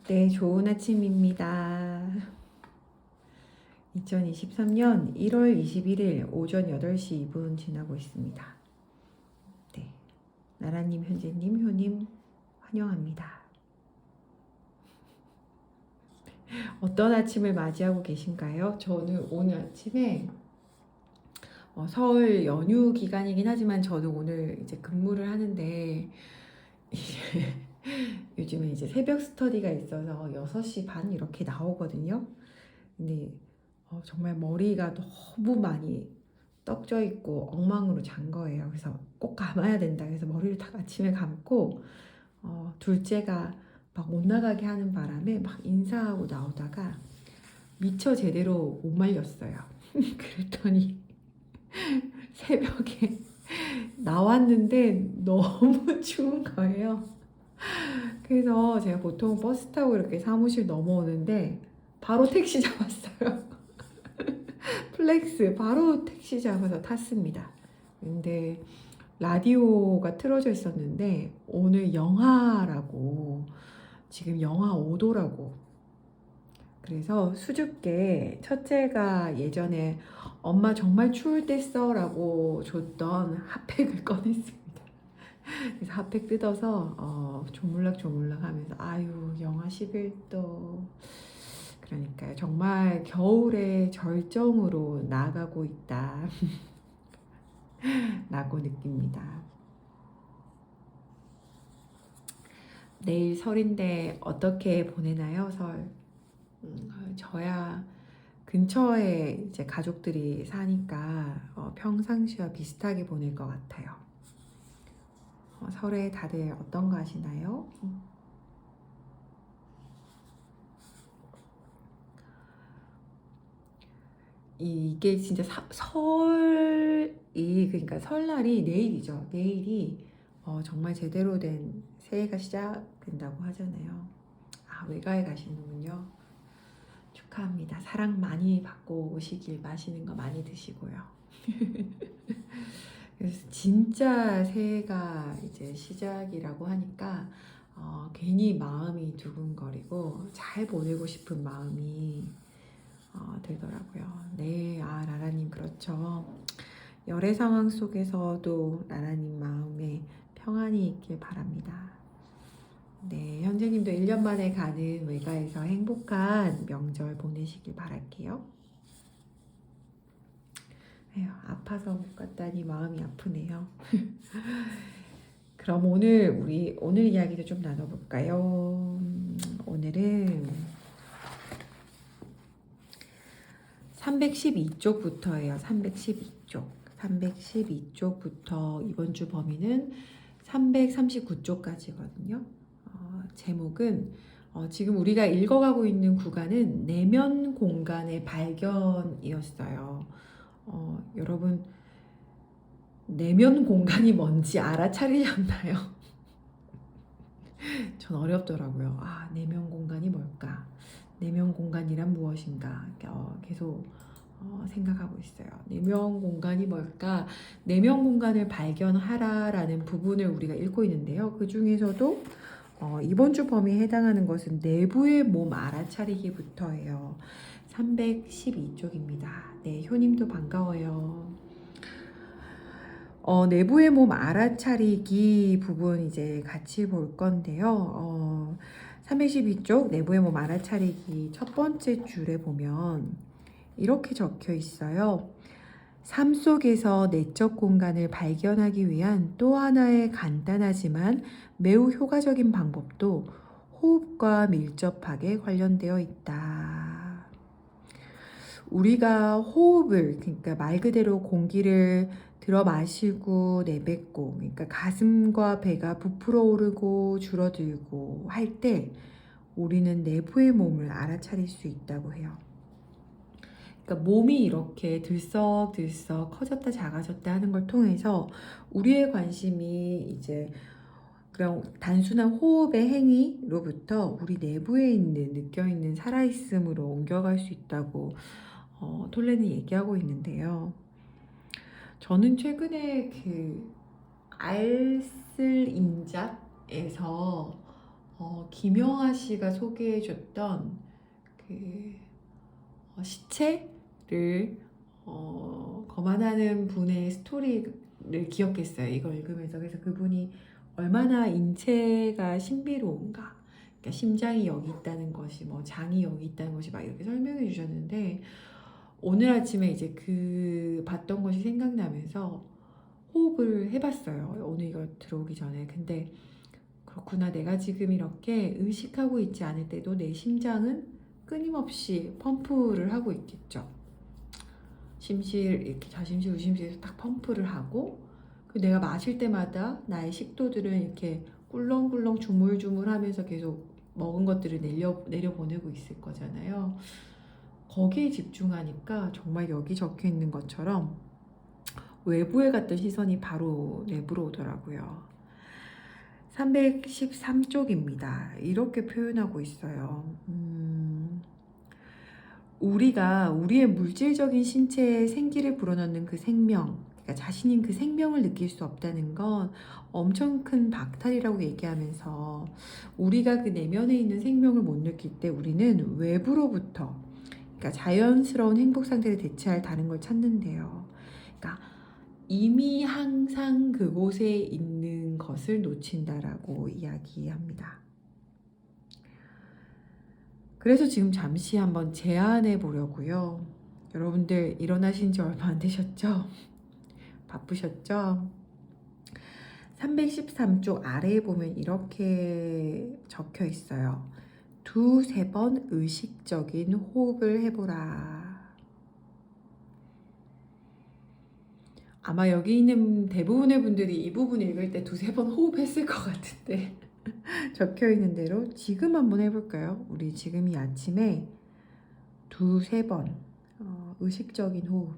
네, 좋은 아침입니다. 2023년 1월 21일 오전 8시 2분 지나고 있습니다. 네, 나라님, 현재님, 효님 환영합니다. 어떤 아침을 맞이하고 계신가요? 저는 오늘 아침에 설 연휴 기간이긴 하지만 저는 오늘 이제 근무를 하는데 이제 요즘에 이제 새벽 스터디가 있어서 6시 반 이렇게 나오거든요. 근데 정말 머리가 너무 많이 떡져 있고 엉망으로 잔 거예요. 그래서 꼭 감아야 된다. 그래서 머리를 딱 아침에 감고 둘째가 막 못 나가게 하는 바람에 막 인사하고 나오다가 미처 제대로 못 말렸어요. 그랬더니 새벽에 나왔는데 너무 추운 거예요. 그래서 제가 보통 버스 타고 이렇게 사무실 넘어오는데 바로 택시 잡았어요. 플렉스 바로 택시 잡아서 탔습니다. 근데 라디오가 틀어져 있었는데 오늘 영하라고 지금 영하 5도라고 그래서 수줍게 첫째가 예전에 엄마 정말 추울 때 써라고 줬던 핫팩을 꺼냈습니다. 그래서 핫팩 뜯어서 조물락조물락 하면서 아유 영하 11도 그러니까요. 정말 겨울의 절정으로 나아가고 있다 라고 느낍니다. 내일 설인데 어떻게 보내나요, 설? 저야 근처에 이제 가족들이 사니까 평상시와 비슷하게 보낼 것 같아요. 설에 다들 어떤 거 하시나요? 이게 진짜 설이 그러니까 설날이 내일이죠. 내일이 정말 제대로 된 새해가 시작된다고 하잖아요. 아, 외가에 가시는군요. 축하합니다. 사랑 많이 받고 오시길 마시는 거 많이 드시고요. 그래서 진짜 새해가 이제 시작이라고 하니까 괜히 마음이 두근거리고 잘 보내고 싶은 마음이 들더라고요. 네, 아 라라님 그렇죠. 열애 상황 속에서도 라라님 마음에 평안이 있길 바랍니다. 네, 현재님도 1년 만에 가는 외가에서 행복한 명절 보내시길 바랄게요. 에휴, 아파서 못 갔다니 마음이 아프네요. 그럼 우리 오늘 이야기도 좀 나눠볼까요? 오늘은 312쪽부터예요. 312쪽. 312쪽부터 이번 주 범위는 339쪽까지거든요. 제목은 지금 우리가 읽어가고 있는 구간은 내면 공간의 발견이었어요. 여러분 내면 공간이 뭔지 알아차리셨나요? 전 어렵더라고요. 아, 내면 공간이 뭘까? 내면 공간이란 무엇인가? 계속 생각하고 있어요. 내면 공간이 뭘까? 내면 공간을 발견하라라는 부분을 우리가 읽고 있는데요. 그 중에서도 이번 주 범위에 해당하는 것은 내부의 몸 알아차리기부터예요. 312쪽입니다. 네, 효님도 반가워요. 내부의 몸 알아차리기 부분 이제 같이 볼 건데요. 312쪽 내부의 몸 알아차리기 첫 번째 줄에 보면 이렇게 적혀 있어요. 삶 속에서 내적 공간을 발견하기 위한 또 하나의 간단하지만 매우 효과적인 방법도 호흡과 밀접하게 관련되어 있다. 우리가 호흡을, 그러니까 말 그대로 공기를 들어 마시고 내뱉고, 그러니까 가슴과 배가 부풀어 오르고 줄어들고 할 때 우리는 내부의 몸을 알아차릴 수 있다고 해요. 그러니까 몸이 이렇게 들썩들썩 커졌다 작아졌다 하는 걸 통해서 우리의 관심이 이제 그냥 단순한 호흡의 행위로부터 우리 내부에 있는 느껴있는 살아있음으로 옮겨갈 수 있다고 톨렌이 얘기하고 있는데요. 저는 최근에 그 알쓸 인잡에서 김영하 씨가 소개해줬던 그 시체를 거만하는 분의 스토리를 기억했어요. 이걸 읽으면서. 그래서 그분이 얼마나 인체가 신비로운가. 그러니까 심장이 여기 있다는 것이, 뭐 장이 여기 있다는 것이 막 이렇게 설명해 주셨는데, 오늘 아침에 이제 그 봤던 것이 생각나면서 호흡을 해봤어요. 오늘 이거 들어오기 전에. 근데 그렇구나. 내가 지금 이렇게 의식하고 있지 않을 때도 내 심장은 끊임없이 펌프를 하고 있겠죠. 심실, 이렇게 좌심실, 우심실에서 딱 펌프를 하고, 그 내가 마실 때마다 나의 식도들은 이렇게 꿀렁꿀렁 주물주물 하면서 계속 먹은 것들을 내려보내고 있을 거잖아요. 거기에 집중하니까 정말 여기 적혀 있는 것처럼 외부에 갔던 시선이 바로 내부로 오더라고요. 313쪽입니다. 이렇게 표현하고 있어요. 우리가 우리의 물질적인 신체에 생기를 불어넣는 그 생명, 그러니까 자신인 그 생명을 느낄 수 없다는 건 엄청 큰 박탈이라고 얘기하면서, 우리가 그 내면에 있는 생명을 못 느낄 때 우리는 외부로부터, 그러니까 자연스러운 행복 상태를 대체할 다른 걸 찾는데요. 그러니까 이미 항상 그곳에 있는 것을 놓친다라고 이야기합니다. 그래서 지금 잠시 한번 제안해 보려고요. 여러분들 일어나신 지 얼마 안 되셨죠? 바쁘셨죠? 313쪽 아래에 보면 이렇게 적혀 있어요. 두세 번 의식적인 호흡을 해보라. 아마 여기 있는 대부분의 분들이 이 부분 읽을 때 두세 번 호흡했을 것 같은데 적혀 있는 대로 지금 한번 해볼까요? 우리 지금 이 아침에 두세 번 의식적인 호흡.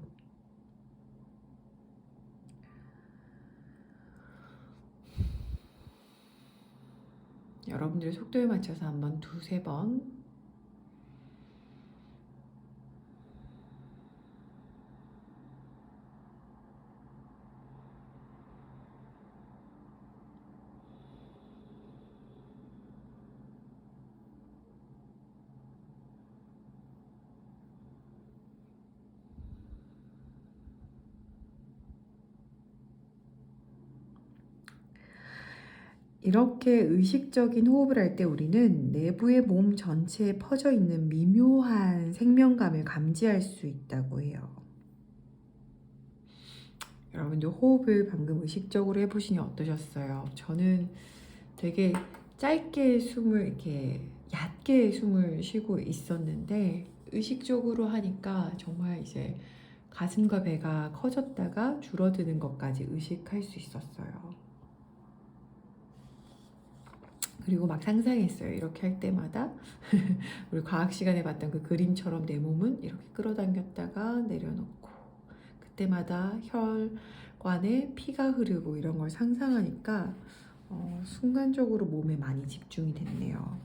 여러분들의 속도에 맞춰서 한번 두세 번. 이렇게 의식적인 호흡을 할 때 우리는 내부의 몸 전체에 퍼져 있는 미묘한 생명감을 감지할 수 있다고 해요. 여러분들 호흡을 방금 의식적으로 해보시니 어떠셨어요? 저는 되게 짧게 숨을, 이렇게 얕게 숨을 쉬고 있었는데 의식적으로 하니까 정말 이제 가슴과 배가 커졌다가 줄어드는 것까지 의식할 수 있었어요. 그리고 막 상상했어요. 이렇게 할 때마다 우리 과학 시간에 봤던 그 그림처럼 내 몸은 이렇게 끌어당겼다가 내려놓고, 그때마다 혈관에 피가 흐르고 이런 걸 상상하니까 순간적으로 몸에 많이 집중이 됐네요.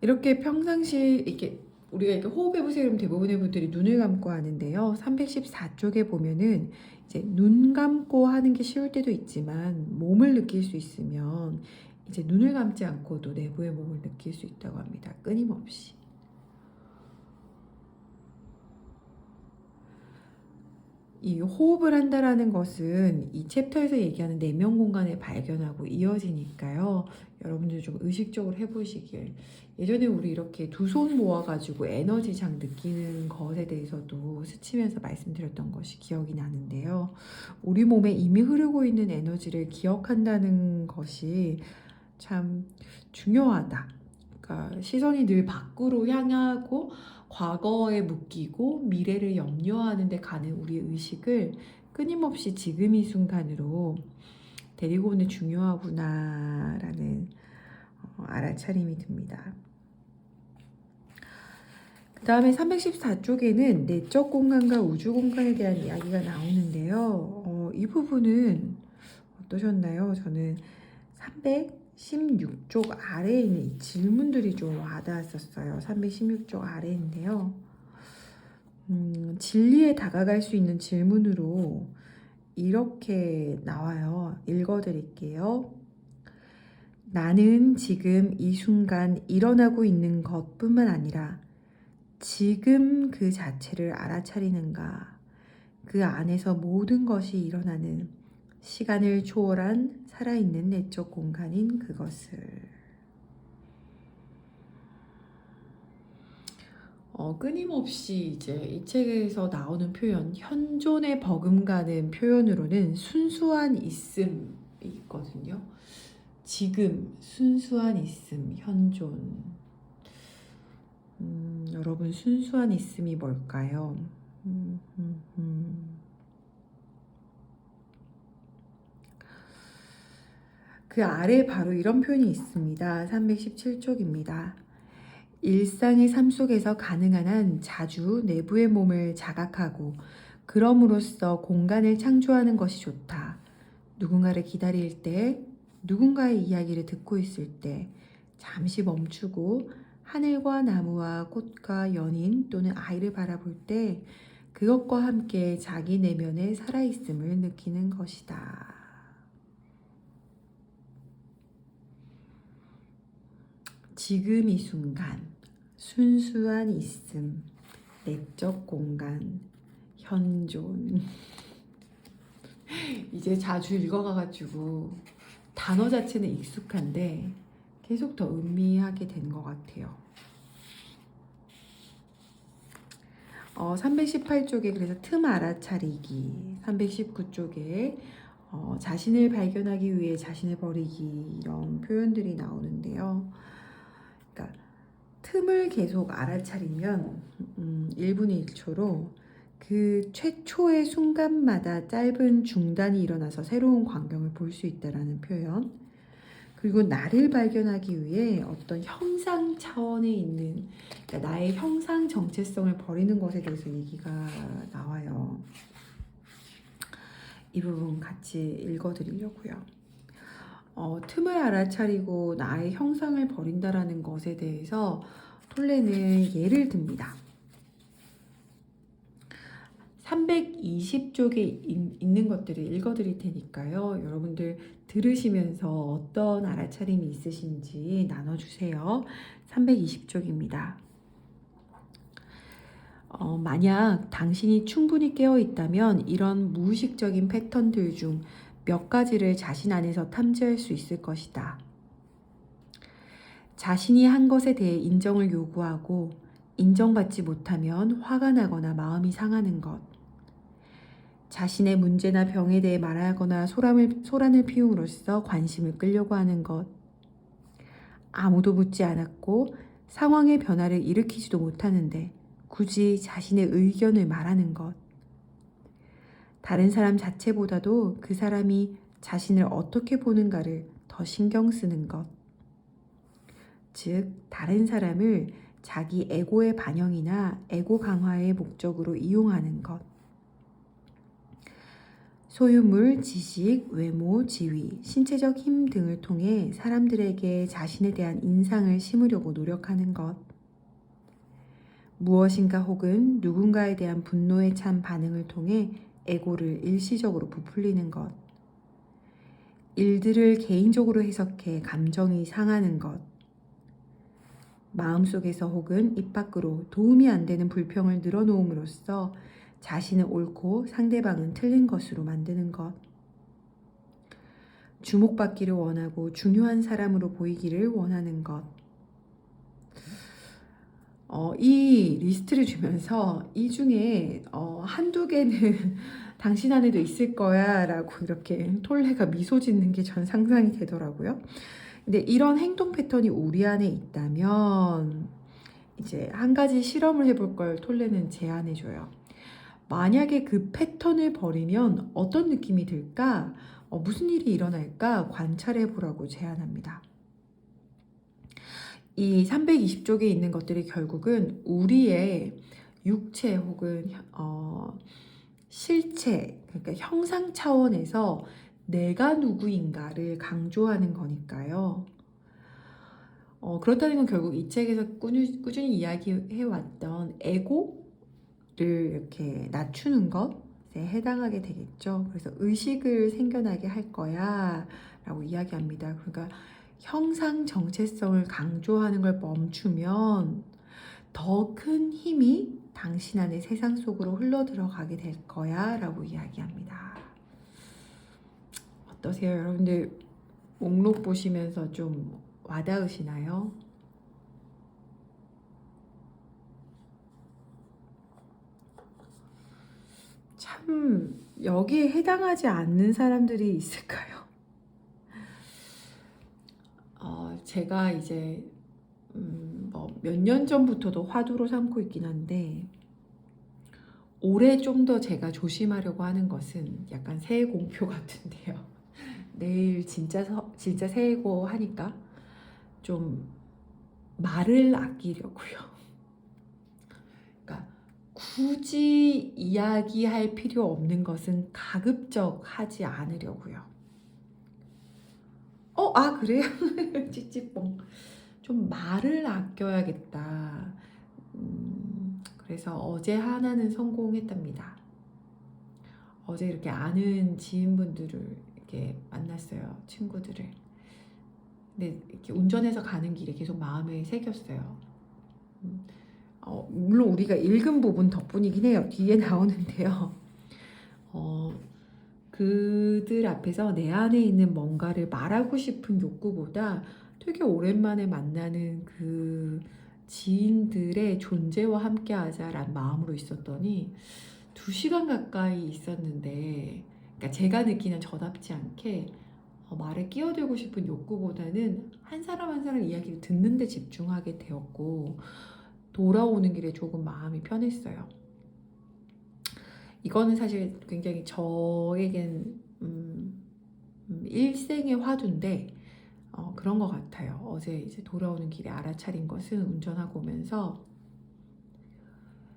이렇게 평상시 이렇게 우리가 이렇게 호흡해보세요 그러면 대부분의 분들이 눈을 감고 하는데요. 314쪽에 보면은 이제 눈 감고 하는 게 쉬울 때도 있지만 몸을 느낄 수 있으면 이제 눈을 감지 않고도 내부의 몸을 느낄 수 있다고 합니다. 끊임없이. 이 호흡을 한다라는 것은 이 챕터에서 얘기하는 내면 공간을 발견하고 이어지니까요. 여러분들 좀 의식적으로 해보시길. 예전에 우리 이렇게 두 손 모아가지고 에너지장 느끼는 것에 대해서도 스치면서 말씀드렸던 것이 기억이 나는데요. 우리 몸에 이미 흐르고 있는 에너지를 기억한다는 것이 참 중요하다. 그러니까 시선이 늘 밖으로 향하고 과거에 묶이고 미래를 염려하는 데 가는 우리의 의식을 끊임없이 지금 이 순간으로 데리고 오는 게 중요하구나라는 알아차림이 듭니다. 그 다음에 314쪽에는 내적 공간과 우주 공간에 대한 이야기가 나오는데요. 이 부분은 어떠셨나요? 저는 316쪽 아래에 있는 이 질문들이 좀 와닿았었어요. 316쪽 아래인데요. 진리에 다가갈 수 있는 질문으로 이렇게 나와요. 읽어드릴게요. 나는 지금 이 순간 일어나고 있는 것뿐만 아니라 지금 그 자체를 알아차리는가? 그 안에서 모든 것이 일어나는 시간을 초월한 살아있는 내적 공간인 그것을. 끊임없이 이제 이 책에서 나오는 표현, 현존에 버금가는 표현으로는 순수한 있음이 있거든요. 지금, 순수한 있음, 현존. 여러분, 순수한 있음이 뭘까요? 그 아래 바로 이런 표현이 있습니다. 317쪽입니다. 일상의 삶 속에서 가능한 한 자주 내부의 몸을 자각하고 그럼으로써 공간을 창조하는 것이 좋다. 누군가를 기다릴 때, 누군가의 이야기를 듣고 있을 때 잠시 멈추고 하늘과 나무와 꽃과 연인 또는 아이를 바라볼 때 그것과 함께 자기 내면의 살아있음을 느끼는 것이다. 지금 이 순간, 순수한 있음, 내적 공간, 현존. 이제 자주 읽어가지고 단어 자체는 익숙한데 계속 더 음미하게 된 것 같아요. 318쪽에 그래서 틈 알아차리기, 319쪽에 자신을 발견하기 위해 자신을 버리기, 이런 표현들이 나오는데요. 그러니까 틈을 계속 알아차리면 1분의 1초로 그 최초의 순간마다 짧은 중단이 일어나서 새로운 광경을 볼 수 있다라는 표현. 그리고 나를 발견하기 위해 어떤 형상 차원에 있는, 그러니까 나의 형상 정체성을 버리는 것에 대해서 얘기가 나와요. 이 부분 같이 읽어드리려고요. 틈을 알아차리고 나의 형상을 버린다라는 것에 대해서 톨레는 예를 듭니다. 320쪽에 있는 것들을 읽어드릴 테니까요. 여러분들 들으시면서 어떤 알아차림이 있으신지 나눠주세요. 320쪽입니다. 만약 당신이 충분히 깨어 있다면 이런 무의식적인 패턴들 중 몇 가지를 자신 안에서 탐지할 수 있을 것이다. 자신이 한 것에 대해 인정을 요구하고 인정받지 못하면 화가 나거나 마음이 상하는 것. 자신의 문제나 병에 대해 말하거나 소란을 피움으로써 관심을 끌려고 하는 것. 아무도 묻지 않았고 상황의 변화를 일으키지도 못하는데 굳이 자신의 의견을 말하는 것. 다른 사람 자체보다도 그 사람이 자신을 어떻게 보는가를 더 신경 쓰는 것. 즉, 다른 사람을 자기 에고의 반영이나 에고 강화의 목적으로 이용하는 것. 소유물, 지식, 외모, 지위, 신체적 힘 등을 통해 사람들에게 자신에 대한 인상을 심으려고 노력하는 것. 무엇인가 혹은 누군가에 대한 분노에 찬 반응을 통해 에고를 일시적으로 부풀리는 것. 일들을 개인적으로 해석해 감정이 상하는 것. 마음속에서 혹은 입 밖으로 도움이 안 되는 불평을 늘어놓음으로써 자신은 옳고 상대방은 틀린 것으로 만드는 것. 주목받기를 원하고 중요한 사람으로 보이기를 원하는 것. 이 리스트를 주면서 이 중에 한두 개는 당신 안에도 있을 거야 라고 이렇게 톨레가 미소 짓는 게 전 상상이 되더라고요. 근데 이런 행동 패턴이 우리 안에 있다면 이제 한 가지 실험을 해볼 걸 톨레는 제안해줘요. 만약에 그 패턴을 버리면 어떤 느낌이 들까? 무슨 일이 일어날까? 관찰해보라고 제안합니다. 이 320쪽에 있는 것들이 결국은 우리의 육체 혹은 실체, 그러니까 형상 차원에서 내가 누구인가를 강조하는 거니까요. 그렇다는 건 결국 이 책에서 꾸준히 이야기해왔던 에고를 이렇게 낮추는 것, 해당하게 되겠죠. 그래서 의식을 생겨나게 할 거야 라고 이야기합니다. 그러니까 형상 정체성을 강조하는 걸 멈추면 더 큰 힘이 당신 안의 세상 속으로 흘러 들어가게 될 거야 라고 이야기합니다. 어떠세요? 여러분들 목록 보시면서 좀 와닿으시나요? 참 여기에 해당하지 않는 사람들이 있을까요? 제가 이제 몇 년 전부터도 화두로 삼고 있긴 한데 올해 좀 더 제가 조심하려고 하는 것은 약간 새해 공표 같은데요. 내일 진짜 새해고 하니까 좀 말을 아끼려고요. 그러니까 굳이 이야기할 필요 없는 것은 가급적 하지 않으려고요. 그래요? 찌찌뽕. 좀 말을 아껴야겠다. 그래서 어제 하나는 성공했답니다. 어제 이렇게 아는 지인분들을 이렇게 만났어요. 친구들을. 근데 이렇게 운전해서 가는 길에 계속 마음에 새겼어요. 물론 우리가 읽은 부분 덕분이긴 해요. 뒤에 나오는데요. 그들 앞에서 내 안에 있는 뭔가를 말하고 싶은 욕구보다 되게 오랜만에 만나는 그 지인들의 존재와 함께 하자라는 마음으로 있었더니 2시간 가까이 있었는데, 그러니까 제가 느끼는 저답지 않게 말에 끼어들고 싶은 욕구보다는 한 사람 한 사람 이야기를 듣는 데 집중하게 되었고 돌아오는 길에 조금 마음이 편했어요. 이거는 사실 굉장히 저에겐 일생의 화두인데 그런 것 같아요. 어제 이제 돌아오는 길에 알아차린 것은 운전하고 오면서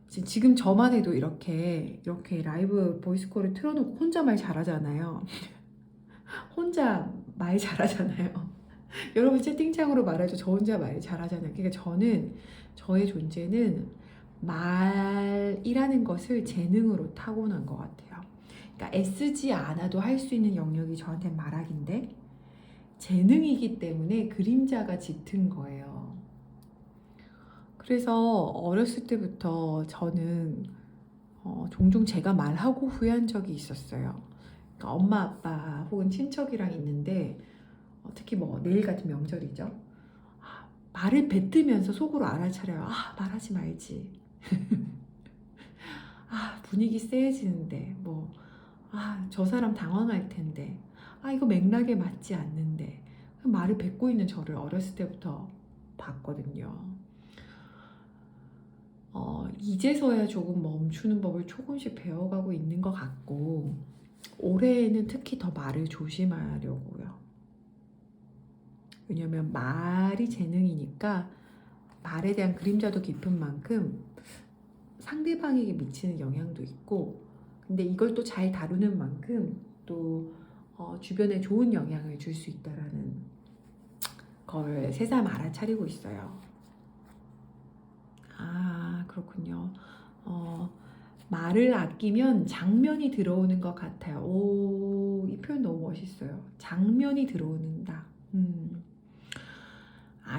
지금 저만 해도 이렇게 라이브 보이스콜을 틀어놓고 혼자 말 잘하잖아요. 혼자 말 잘하잖아요. 여러분 채팅창으로 말해도 저 혼자 말 잘하잖아요. 그러니까 저는 저의 존재는 말이라는 것을 재능으로 타고난 것 같아요. 그러니까 애쓰지 않아도 할 수 있는 영역이 저한테 말하기인데 재능이기 때문에 그림자가 짙은 거예요. 그래서 어렸을 때부터 저는 종종 제가 말하고 후회한 적이 있었어요. 그러니까 엄마 아빠 혹은 친척이랑 있는데 특히 뭐 내일 같은 명절이죠. 말을 뱉으면서 속으로 알아차려요. 말하지 말지. 분위기 쎄해지는데 저 사람 당황할 텐데 이거 맥락에 맞지 않는데 말을 뱉고 있는 저를 어렸을 때부터 봤거든요. 이제서야 조금 멈추는 법을 조금씩 배워가고 있는 것 같고 올해에는 특히 더 말을 조심하려고요. 왜냐면 말이 재능이니까 말에 대한 그림자도 깊은 만큼 상대방에게 미치는 영향도 있고 근데 이걸 또 잘 다루는 만큼 또 주변에 좋은 영향을 줄 수 있다라는 걸 새삼 알아차리고 있어요. 그렇군요. 말을 아끼면 장면이 들어오는 것 같아요. 이 표현 너무 멋있어요. 장면이 들어오는다.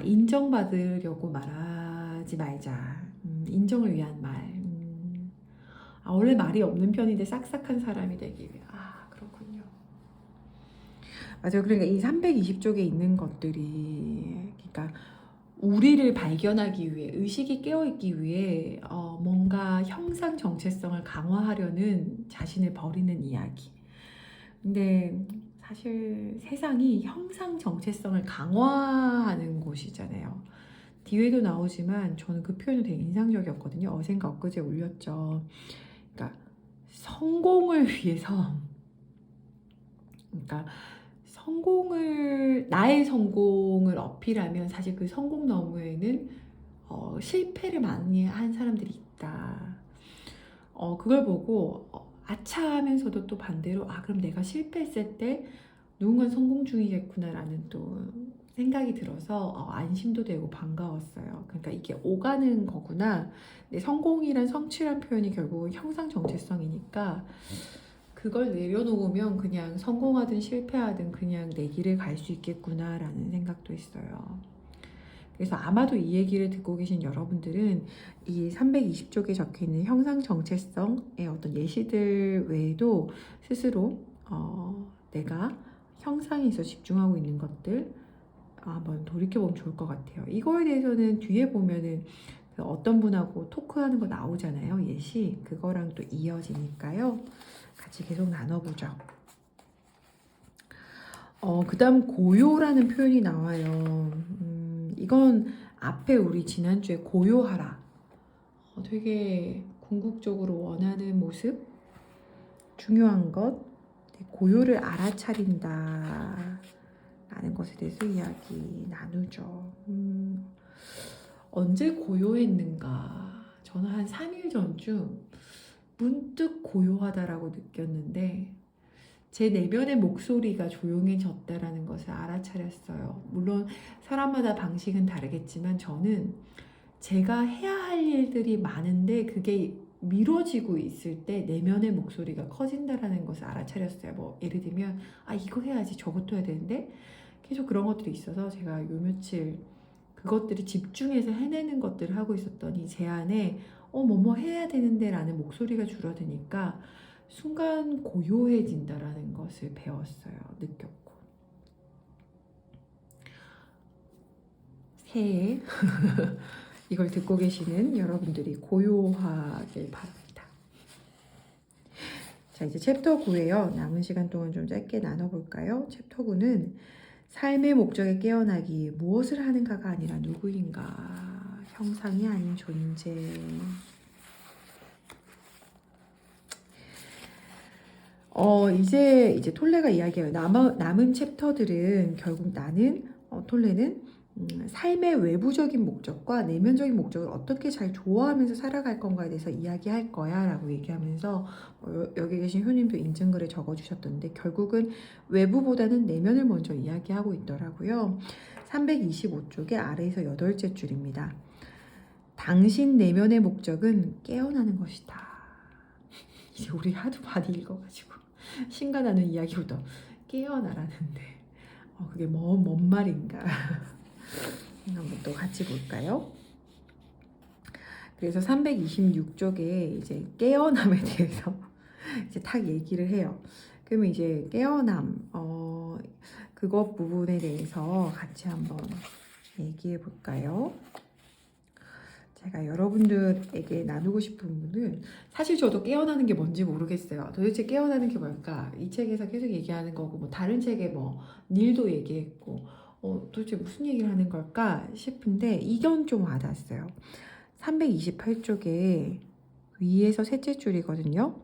인정받으려고 말하지 말자. 인정을 위한 말. 원래 말이 없는 편인데 싹싹한 사람이 되기 위해. 그렇군요. 맞아요. 그러니까 이 320쪽에 있는 것들이, 그러니까 우리를 발견하기 위해, 의식이 깨어있기 위해 뭔가 형상 정체성을 강화하려는 자신을 버리는 이야기. 근데 사실 세상이 형상 정체성을 강화하는 곳이잖아요. 뒤에도 나오지만 저는 그 표현이 되게 인상적이었거든요. 어젠가 엊그제 올렸죠. 그러니까 성공을 위해서, 그러니까 나의 성공을 어필하면 사실 그 성공 너머에는 실패를 많이 한 사람들이 있다. 그걸 보고 아차하면서도 또 반대로 그럼 내가 실패했을 때 누군가는 성공 중이겠구나라는 또 생각이 들어서 안심도 되고 반가웠어요. 그러니까 이게 오가는 거구나. 근데 성공이란 성취란 표현이 결국은 형상 정체성이니까 그걸 내려놓으면 그냥 성공하든 실패하든 그냥 내 길을 갈 수 있겠구나라는 생각도 했어요. 그래서 아마도 이 얘기를 듣고 계신 여러분들은 이 320쪽에 적혀 있는 형상 정체성의 어떤 예시들 외에도 스스로 내가 형상에서 집중하고 있는 것들 한번 돌이켜보면 좋을 것 같아요. 이거에 대해서는 뒤에 보면은 그 어떤 분하고 토크하는 거 나오잖아요. 예시. 그거랑 또 이어지니까요. 같이 계속 나눠보죠. 그 다음 고요라는 표현이 나와요. 이건 앞에 우리 지난주에 고요하라. 되게 궁극적으로 원하는 모습, 중요한 것, 고요를 알아차린다 라는 것에 대해서 이야기 나누죠. 언제 고요했는가? 저는 한 3일 전쯤 문득 고요하다라고 느꼈는데 제 내면의 목소리가 조용해졌다라는 것을 알아차렸어요. 물론 사람마다 방식은 다르겠지만 저는 제가 해야 할 일들이 많은데 그게 미뤄지고 있을 때 내면의 목소리가 커진다라는 것을 알아차렸어요. 뭐 예를 들면 이거 해야지 저것도 해야 되는데 계속 그런 것들이 있어서 제가 요 며칠 그것들이 집중해서 해내는 것들을 하고 있었더니 제 안에 뭐뭐 해야 되는데 라는 목소리가 줄어드니까 순간 고요해진다라는 것을 배웠어요. 느꼈고. 새해 이걸 듣고 계시는 여러분들이 고요하길 바랍니다. 자, 이제 챕터 9예요. 남은 시간 동안 좀 짧게 나눠볼까요? 챕터 9는 삶의 목적에 깨어나기, 무엇을 하는가가 아니라 누구인가, 형상이 아닌 존재. 이제 톨레가 이야기해요. 남은 챕터들은 결국 톨레는 삶의 외부적인 목적과 내면적인 목적을 어떻게 잘 조화하면서 살아갈 건가에 대해서 이야기할 거야 라고 얘기하면서 여기 계신 효님도 인증글에 적어주셨던데 결국은 외부보다는 내면을 먼저 이야기하고 있더라고요. 325쪽의 아래에서 8째 줄입니다. 당신 내면의 목적은 깨어나는 것이다. 이제 우리 하도 많이 읽어가지고 신가나는 이야기보다 깨어나라는데 그게 뭔 말인가 한번 또 같이 볼까요? 그래서 326쪽에 이제 깨어남에 대해서 이제 탁 얘기를 해요. 그러면 이제 깨어남 그것 부분에 대해서 같이 한번 얘기해 볼까요? 제가 여러분들에게 나누고 싶은 부분은 사실 저도 깨어나는 게 뭔지 모르겠어요. 도대체 깨어나는 게 뭘까? 이 책에서 계속 얘기하는 거고 뭐 다른 책에 뭐 닐도 얘기했고 도대체 무슨 얘기를 하는 걸까 싶은데 이건 좀 와닿았어요. 328쪽에 위에서 셋째 줄이거든요.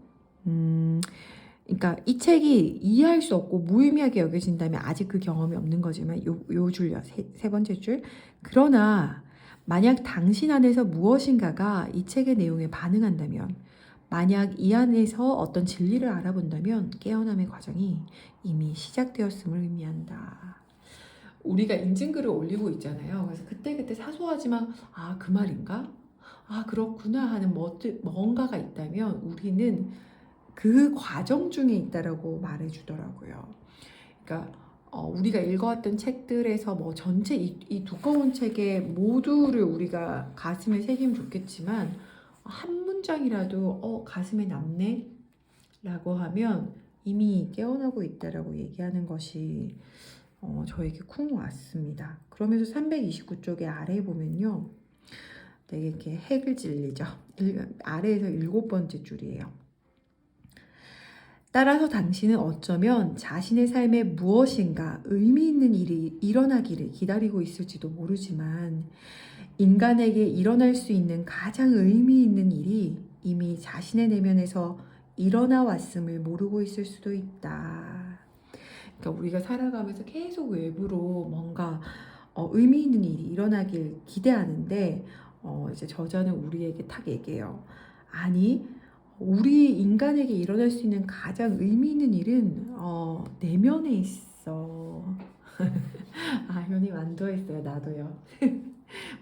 그러니까 이 책이 이해할 수 없고 무의미하게 여겨진다면 아직 그 경험이 없는 거지만 요 줄요. 세 번째 줄. 그러나 만약 당신 안에서 무엇인가가 이 책의 내용에 반응한다면, 만약 이 안에서 어떤 진리를 알아본다면 깨어남의 과정이 이미 시작되었음을 의미한다. 우리가 인증글을 올리고 있잖아요. 그래서 그때그때 사소하지만 그 말인가? 그렇구나 하는 뭔가가 있다면 우리는 그 과정 중에 있다라고 말해주더라고요. 그러니까 우리가 읽어왔던 책들에서 뭐 전체 이 두꺼운 책의 모두를 우리가 가슴에 새기면 좋겠지만 한 문장이라도 가슴에 남네 라고 하면 이미 깨어나고 있다라고 얘기하는 것이 저에게 쿵 왔습니다. 그러면서 329쪽의 아래에 보면요, 되게 이렇게 핵을 찔리죠. 아래에서 7번째 줄이에요. 따라서 당신은 어쩌면 자신의 삶에 무엇인가 의미 있는 일이 일어나기를 기다리고 있을지도 모르지만 인간에게 일어날 수 있는 가장 의미 있는 일이 이미 자신의 내면에서 일어나 왔음을 모르고 있을 수도 있다. 그러니까 우리가 살아가면서 계속 외부로 뭔가 의미 있는 일이 일어나길 기대하는데 이제 저자는 우리에게 탁 얘기해요. 아니, 우리 인간에게 일어날 수 있는 가장 의미 있는 일은 내면에 있어. 아, 현이 완도했어요. 나도요.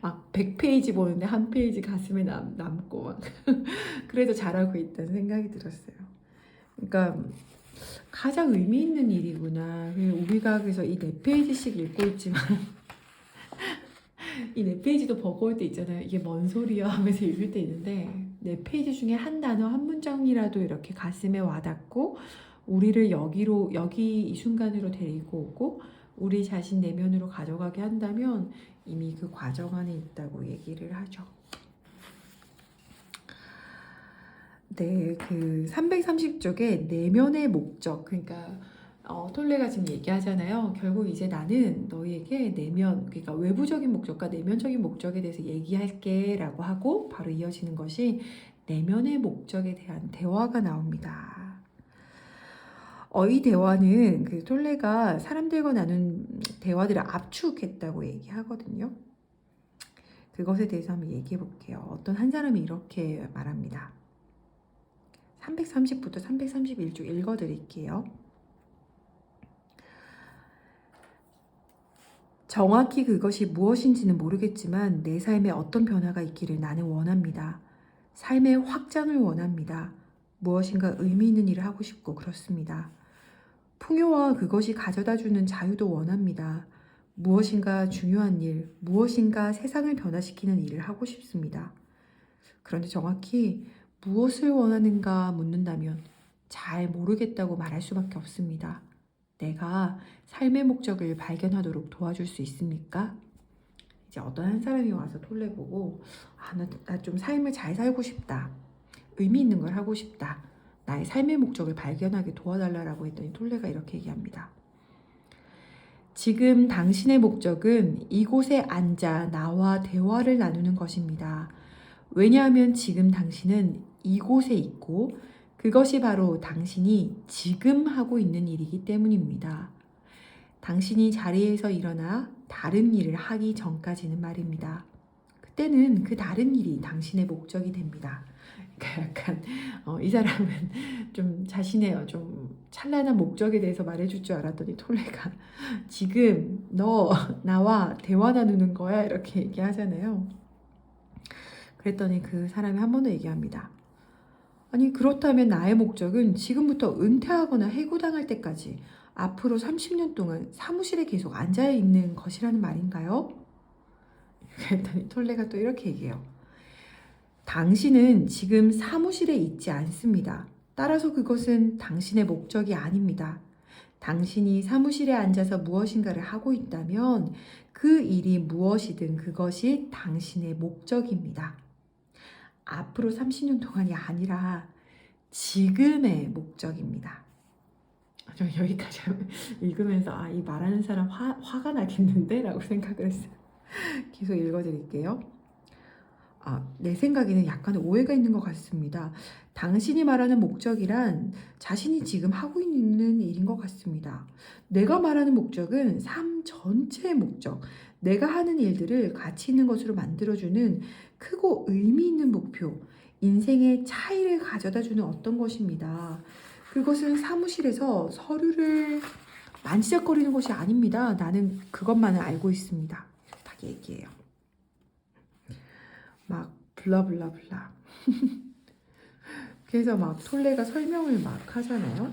막 100페이지 보는데 한 페이지 가슴에 남고 막 그래도 잘하고 있다는 생각이 들었어요. 그러니까 가장 의미 있는 일이구나. 우리가 그래서 이 4페이지씩 읽고 있지만 이 4페이지도 버거울 때 있잖아요. 이게 뭔 소리야 하면서 읽을 때 있는데 4페이지 중에 한 단어 한 문장이라도 이렇게 가슴에 와닿고 우리를 여기 이 순간으로 데리고 오고 우리 자신 내면으로 가져가게 한다면 이미 그 과정 안에 있다고 얘기를 하죠. 네, 그 330쪽에 내면의 목적, 그러니까 톨레가 지금 얘기하잖아요. 결국 이제 나는 너희에게 그러니까 외부적인 목적과 내면적인 목적에 대해서 얘기할게 라고 하고 바로 이어지는 것이 내면의 목적에 대한 대화가 나옵니다. 이 대화는 그 톨레가 사람들과 나눈 대화들을 압축했다고 얘기하거든요. 그것에 대해서 한번 얘기해 볼게요. 어떤 한 사람이 이렇게 말합니다. 330부터 331쪽 읽어드릴게요. 정확히 그것이 무엇인지는 모르겠지만 내 삶에 어떤 변화가 있기를 나는 원합니다. 삶의 확장을 원합니다. 무엇인가 의미 있는 일을 하고 싶고 그렇습니다. 풍요와 그것이 가져다주는 자유도 원합니다. 무엇인가 중요한 일, 무엇인가 세상을 변화시키는 일을 하고 싶습니다. 그런데 정확히 무엇을 원하는가 묻는다면 잘 모르겠다고 말할 수밖에 없습니다. 내가 삶의 목적을 발견하도록 도와줄 수 있습니까? 이제 어떤 한 사람이 와서 톨레 보고 나 좀 삶을 잘 살고 싶다. 의미 있는 걸 하고 싶다. 나의 삶의 목적을 발견하게 도와달라고 했더니 톨레가 이렇게 얘기합니다. 지금 당신의 목적은 이곳에 앉아 나와 대화를 나누는 것입니다. 왜냐하면 지금 당신은 이곳에 있고 그것이 바로 당신이 지금 하고 있는 일이기 때문입니다. 당신이 자리에서 일어나 다른 일을 하기 전까지는 말입니다. 그때는 그 다른 일이 당신의 목적이 됩니다. 그러니까 약간 이 사람은 좀 자신의 좀 찬란한 목적에 대해서 말해줄 줄 알았더니 톨레가 지금 너 나와 대화 나누는 거야 이렇게 얘기하잖아요. 그랬더니 그 사람이 한 번 더 얘기합니다. 아니 그렇다면 나의 목적은 지금부터 은퇴하거나 해고당할 때까지 앞으로 30년 동안 사무실에 계속 앉아있는 것이라는 말인가요? 그랬더니 톨레가 또 이렇게 얘기해요. 당신은 지금 사무실에 있지 않습니다. 따라서 그것은 당신의 목적이 아닙니다. 당신이 사무실에 앉아서 무엇인가를 하고 있다면 그 일이 무엇이든 그것이 당신의 목적입니다. 앞으로 30년 동안이 아니라 지금의 목적입니다. 저 여기까지 읽으면서 이 말하는 사람 화가 나겠는데? 라고 생각을 했어요. 계속 읽어드릴게요. 내 생각에는 약간 오해가 있는 것 같습니다. 당신이 말하는 목적이란 자신이 지금 하고 있는 일인 것 같습니다. 내가 말하는 목적은 삶 전체의 목적, 내가 하는 일들을 가치 있는 것으로 만들어주는 크고 의미 있는 목표, 인생의 차이를 가져다주는 어떤 것입니다. 그것은 사무실에서 서류를 만지작거리는 것이 아닙니다. 나는 그것만을 알고 있습니다. 딱 얘기해요. 막 블라블라블라. 그래서 막 톨레가 설명을 막 하잖아요.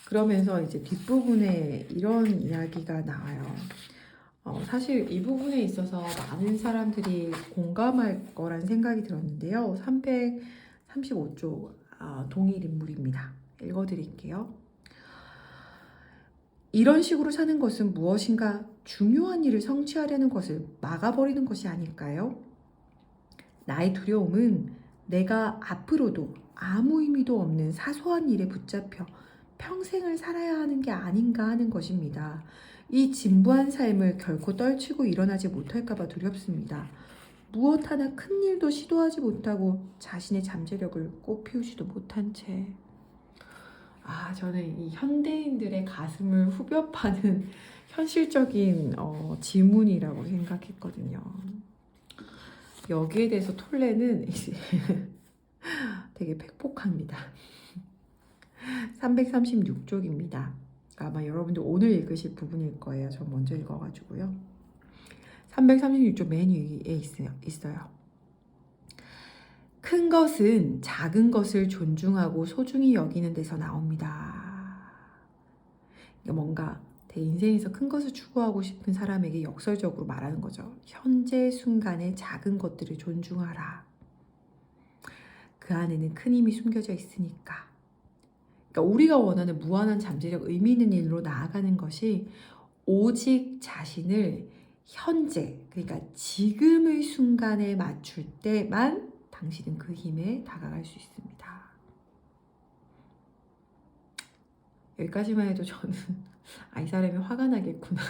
그러면서 이제 뒷부분에 이런 이야기가 나와요. 사실 이 부분에 있어서 많은 사람들이 공감할 거란 생각이 들었는데요. 335쪽 동일 인물입니다. 읽어드릴게요. 이런 식으로 사는 것은 무엇인가 중요한 일을 성취하려는 것을 막아버리는 것이 아닐까요? 나의 두려움은 내가 앞으로도 아무 의미도 없는 사소한 일에 붙잡혀 평생을 살아야 하는 게 아닌가 하는 것입니다. 이 진부한 삶을 결코 떨치고 일어나지 못할까봐 두렵습니다. 무엇 하나 큰 일도 시도하지 못하고 자신의 잠재력을 꽃피우지도 못한 채. 저는 이 현대인들의 가슴을 후벼 파는 현실적인 질문이라고 생각했거든요. 여기에 대해서 톨레는 이제 되게 팩폭합니다. 336쪽입니다. 아마 여러분들 오늘 읽으실 부분일 거예요. 저 먼저 읽어가지고요. 336쪽 맨 위에 있어요. 큰 것은 작은 것을 존중하고 소중히 여기는 데서 나옵니다. 그러니까 뭔가 내 인생에서 큰 것을 추구하고 싶은 사람에게 역설적으로 말하는 거죠. 현재 순간의 작은 것들을 존중하라. 그 안에는 큰 힘이 숨겨져 있으니까. 그러니까 우리가 원하는 무한한 잠재력, 의미 있는 일로 나아가는 것이 오직 자신을 현재, 그러니까 지금의 순간에 맞출 때만 당신은 그 힘에 다가갈 수 있습니다. 여기까지만 해도 저는 이 사람이 화가 나겠구나.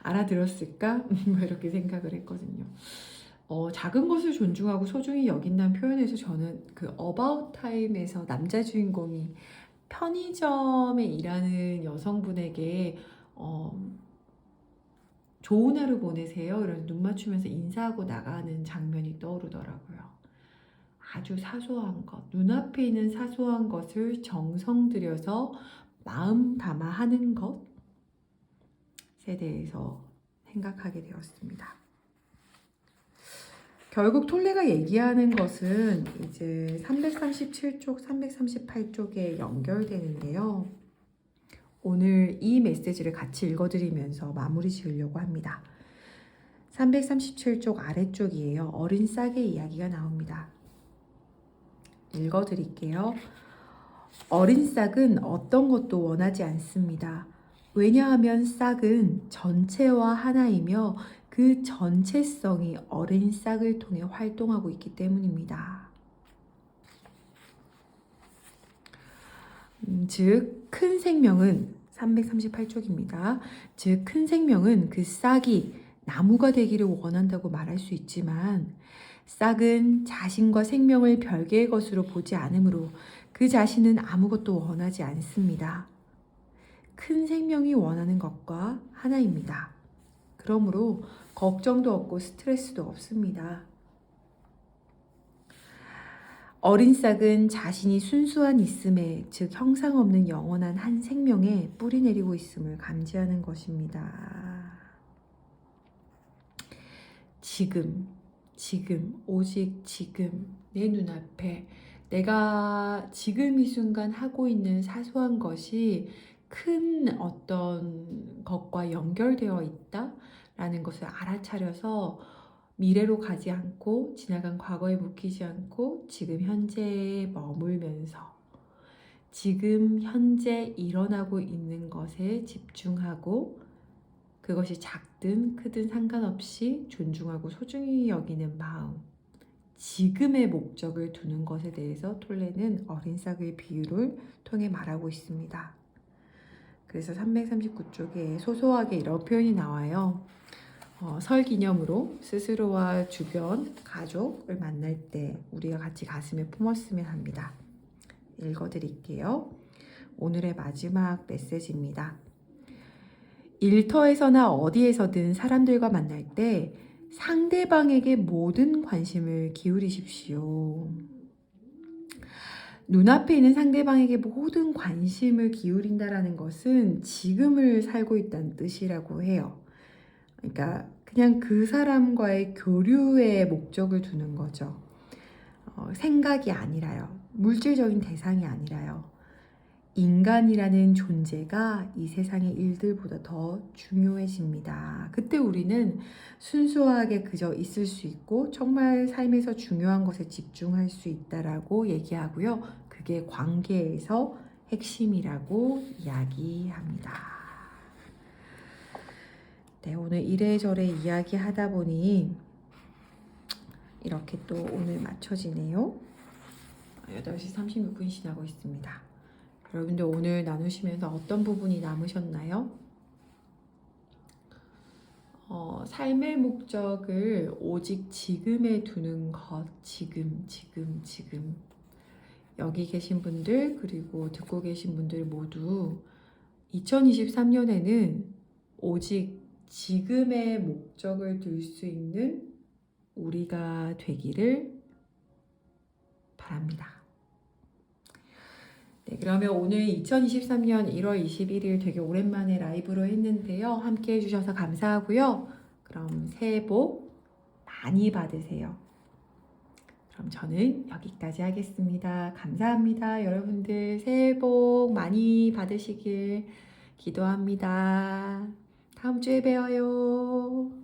알아들었을까? 이렇게 생각을 했거든요. 작은 것을 존중하고 소중히 여긴다는 표현에서 저는 그 About Time에서 남자 주인공이 편의점에 일하는 여성분에게 좋은 하루 보내세요. 이런 눈 맞추면서 인사하고 나가는 장면이 떠오르더라고요. 아주 사소한 것, 눈앞에 있는 사소한 것을 정성 들여서 마음 담아 하는 것에 대해서 생각하게 되었습니다. 결국 톨레가 얘기하는 것은 이제 337쪽, 338쪽에 연결되는데요. 오늘 이 메시지를 같이 읽어드리면서 마무리 지으려고 합니다. 337쪽 아래쪽이에요. 어린 싹의 이야기가 나옵니다. 읽어드릴게요. 어린 싹은 어떤 것도 원하지 않습니다. 왜냐하면 싹은 전체와 하나이며 그 전체성이 어린 싹을 통해 활동하고 있기 때문입니다. 즉, 큰 생명은 338쪽입니다. 즉, 큰 생명은 그 싹이 나무가 되기를 원한다고 말할 수 있지만 싹은 자신과 생명을 별개의 것으로 보지 않으므로 그 자신은 아무것도 원하지 않습니다. 큰 생명이 원하는 것과 하나입니다. 그러므로 걱정도 없고 스트레스도 없습니다. 어린 싹은 자신이 순수한 있음에, 즉 형상 없는 영원한 한 생명에 뿌리 내리고 있음을 감지하는 것입니다. 지금, 오직 지금 내 눈앞에 내가 지금 이 순간 하고 있는 사소한 것이 큰 어떤 것과 연결되어 있다라는 것을 알아차려서 미래로 가지 않고 지나간 과거에 묵히지 않고 지금 현재에 머물면서 지금 현재 일어나고 있는 것에 집중하고 그것이 작든 크든 상관없이 존중하고 소중히 여기는 마음, 지금의 목적을 두는 것에 대해서 톨레는 어린 싹의 비유를 통해 말하고 있습니다. 그래서 339쪽에 소소하게 이런 표현이 나와요. 설 기념으로 스스로와 주변, 가족을 만날 때 우리가 같이 가슴에 품었으면 합니다. 읽어드릴게요. 오늘의 마지막 메시지입니다. 일터에서나 어디에서든 사람들과 만날 때 상대방에게 모든 관심을 기울이십시오. 눈앞에 있는 상대방에게 모든 관심을 기울인다라는 것은 지금을 살고 있다는 뜻이라고 해요. 그러니까 그냥 그 사람과의 교류에 목적을 두는 거죠. 생각이 아니라요. 물질적인 대상이 아니라요. 인간이라는 존재가 이 세상의 일들보다 더 중요해집니다. 그때 우리는 순수하게 그저 있을 수 있고 정말 삶에서 중요한 것에 집중할 수 있다라고 얘기하고요. 그게 관계에서 핵심이라고 이야기합니다. 네, 오늘 이래저래 이야기하다 보니 이렇게 또 오늘 맞춰지네요. 8시 36분 지나고 있습니다. 여러분들 오늘 나누시면서 어떤 부분이 남으셨나요? 삶의 목적을 오직 지금에 두는 것, 지금. 여기 계신 분들 그리고 듣고 계신 분들 모두 2023년에는 오직 지금의 목적을 둘 수 있는 우리가 되기를 바랍니다. 네, 그러면 오늘 2023년 1월 21일 되게 오랜만에 라이브로 했는데요. 함께 해주셔서 감사하고요. 그럼 새해 복 많이 받으세요. 그럼 저는 여기까지 하겠습니다. 감사합니다. 여러분들 새해 복 많이 받으시길 기도합니다. 다음 주에 봬요.